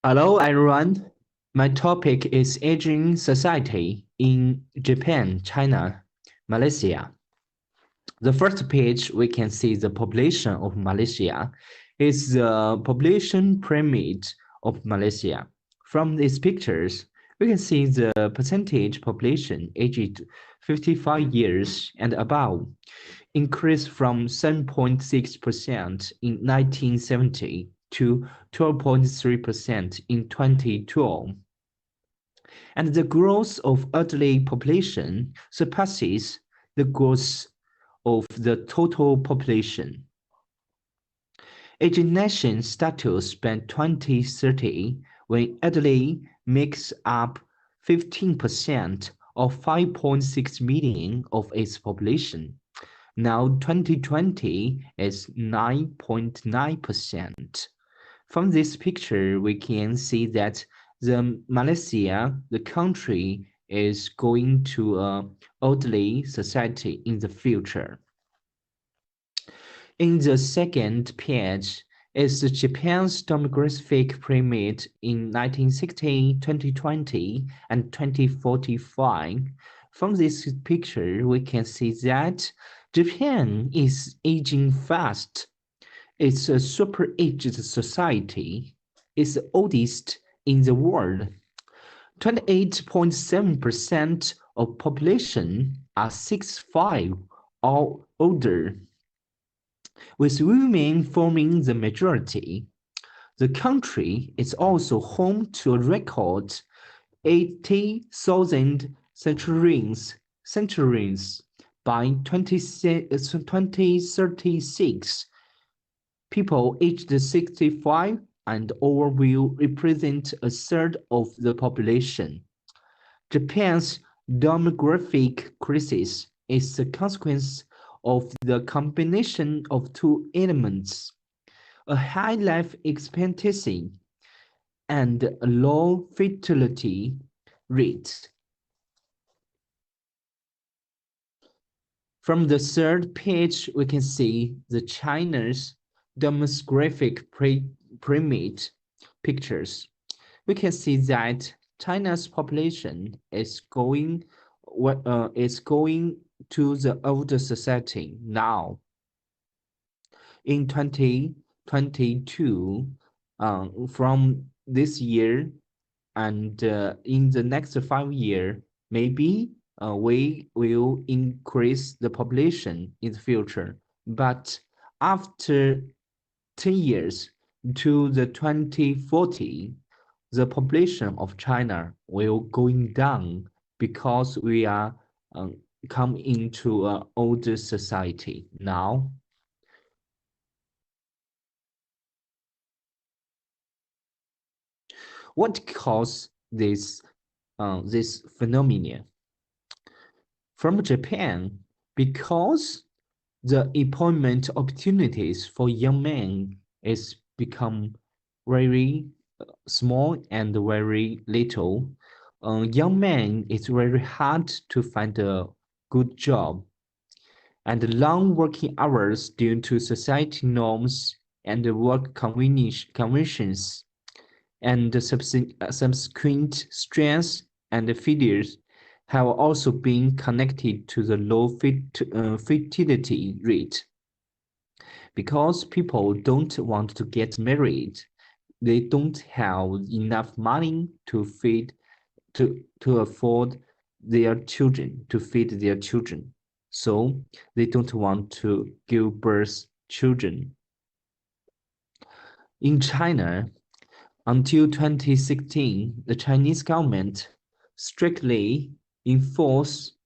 Hello, everyone. My topic is aging society in Japan, China, Malaysia. The first page, we can see the population of Malaysia is the population pyramid of Malaysia. From these pictures, we can see the percentage population aged 55 years and above increased from 7.6% in 1970 to 12.3% in 2012. And the growth of elderly population surpasses the growth of the total population. Aging nation status by 2030 when elderly makes up 15% of 5.6 million of its population. Now 2020 is 9.9%. From this picture, we can see that Malaysia, the country, is going to an elderly society in the future. In the second page is Japan's demographic pyramid in 1960, 2020, and 2045. From this picture, we can see that Japan is aging fast. It's a super-aged society. It's the oldest in the world. 28.7% of population are 65 or older, with women forming the majority. The country is also home to a record 80,000 centurions by 2036. People aged 65 and over will represent a third of the population. Japan's demographic crisis is the consequence of the combination of two elements, a high life expectancy and a low fertility rate. From the third page, we can see the China's demographic pyramid pictures. We can see that China's population is going to the older society now. In 2022, from this year and in the next 5 years, maybe we will increase the population in the future. But after 10 years to the 2040, the population of China will going down because we are come into an older society now. What caused this phenomenon? From Japan, because the employment opportunities for young men is become very small and very little. Young men, it's very hard to find a good job. And long working hours due to society norms and work conventions and the subsequent stress and failures have also been connected to the low fertility rate. Because people don't want to get married, they don't have enough money to afford their children, to feed their children. So they don't want to give birth children. In China, until 2016, the Chinese government strictly enforced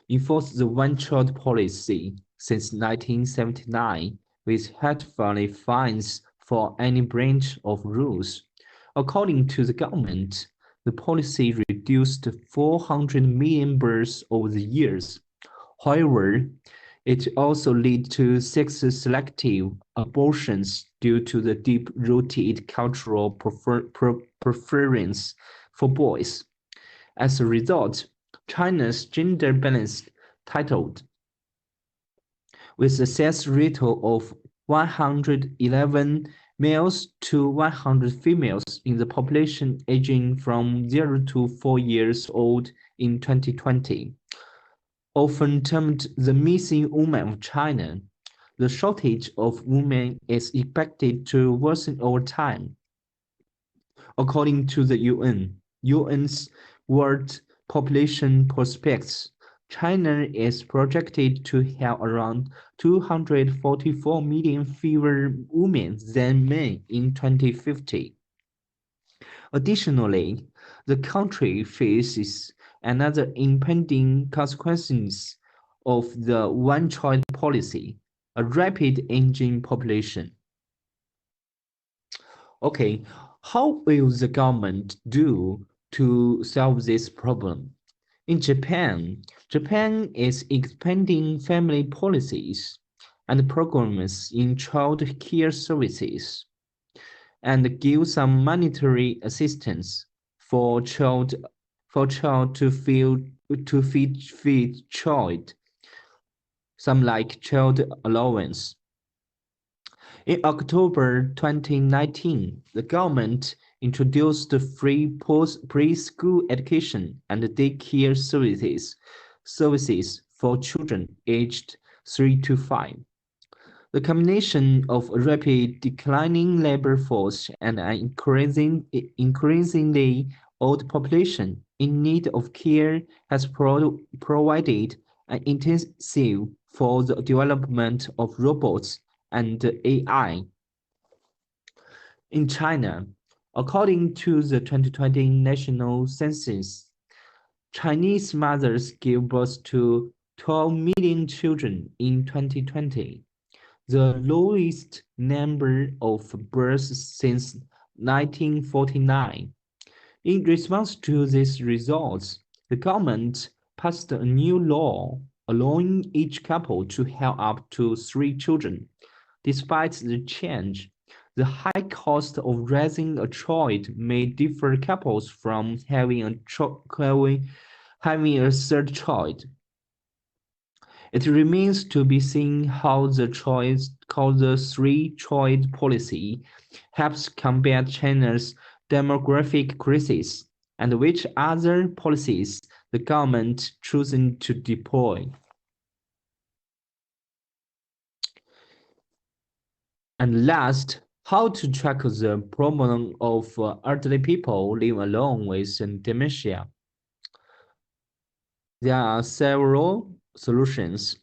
the one-child policy since 1979, with heavy fines for any breach of rules. According to the government, the policy reduced 400 million births over the years. However, it also led to sex-selective abortions due to the deep-rooted cultural preference for boys. As a result, China's gender balance titled, with a sex ratio of 111 males to 100 females in the population aging from 0 to 4 years old in 2020. Often termed the missing woman of China, the shortage of women is expected to worsen over time. According to the UN's World Population Prospects, China is projected to have around 244 million fewer women than men in 2050. Additionally, the country faces another impending consequences of the one-child policy, a rapid aging population. Okay, how will the government do to solve this problem? In Japan is expanding family policies and programs in child care services and give some monetary assistance for child to feed child, some like child allowance. In October 2019, the government introduced free preschool education and daycare services for children aged 3 to 5. The combination of a rapid declining labor force and an increasingly old population in need of care has provided an intensive for the development of robots and AI. In China, according to the 2020 national census, Chinese mothers gave birth to 12 million children in 2020, the lowest number of births since 1949. In response to these results, the government passed a new law allowing each couple to have up to 3 children. Despite the change, the high cost of raising a child may deter couples from having a third child. It remains to be seen how the three-child policy helps combat China's demographic crisis, and which other policies the government chosen to deploy. And last, how to tackle the problem of elderly people living alone with dementia. There are several solutions.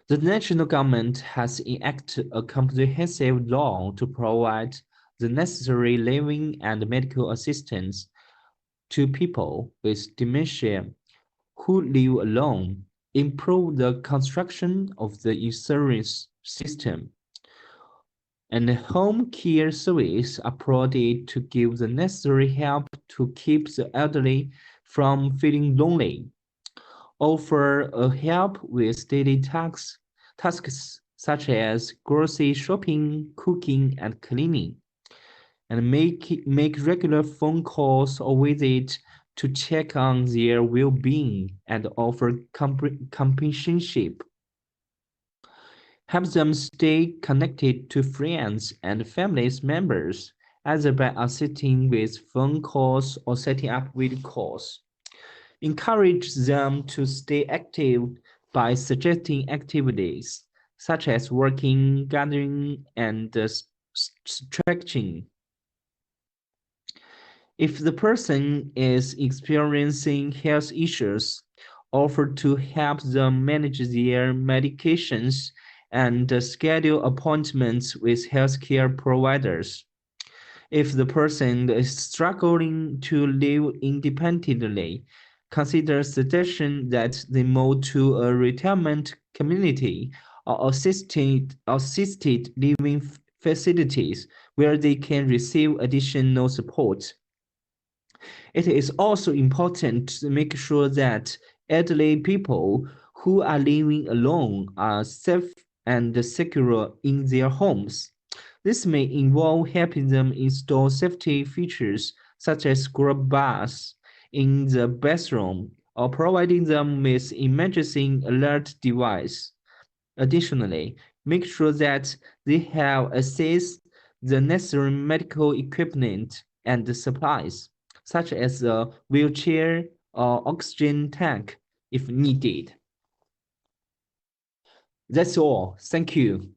The national government has enacted a comprehensive law to provide the necessary living and medical assistance to people with dementia who live alone, improve the construction of the insurance system, and home care services are provided to give the necessary help to keep the elderly from feeling lonely. Offer a help with daily tasks such as grocery shopping, cooking, and cleaning, and make regular phone calls or visits to check on their well-being and offer companionship. Help them stay connected to friends and family members, either by assisting with phone calls or setting up video calls. Encourage them to stay active by suggesting activities such as walking, gardening, and stretching. If the person is experiencing health issues, offer to help them manage their medications and schedule appointments with healthcare providers. If the person is struggling to live independently, consider suggestion that they move to a retirement community or assisted living facilities where they can receive additional support. It is also important to make sure that elderly people who are living alone are safe and secure in their homes. This may involve helping them install safety features such as grab bars in the bathroom or providing them with emergency alert device. Additionally, make sure that they have access the necessary medical equipment and the supplies, such as a wheelchair or oxygen tank if needed. That's all. Thank you.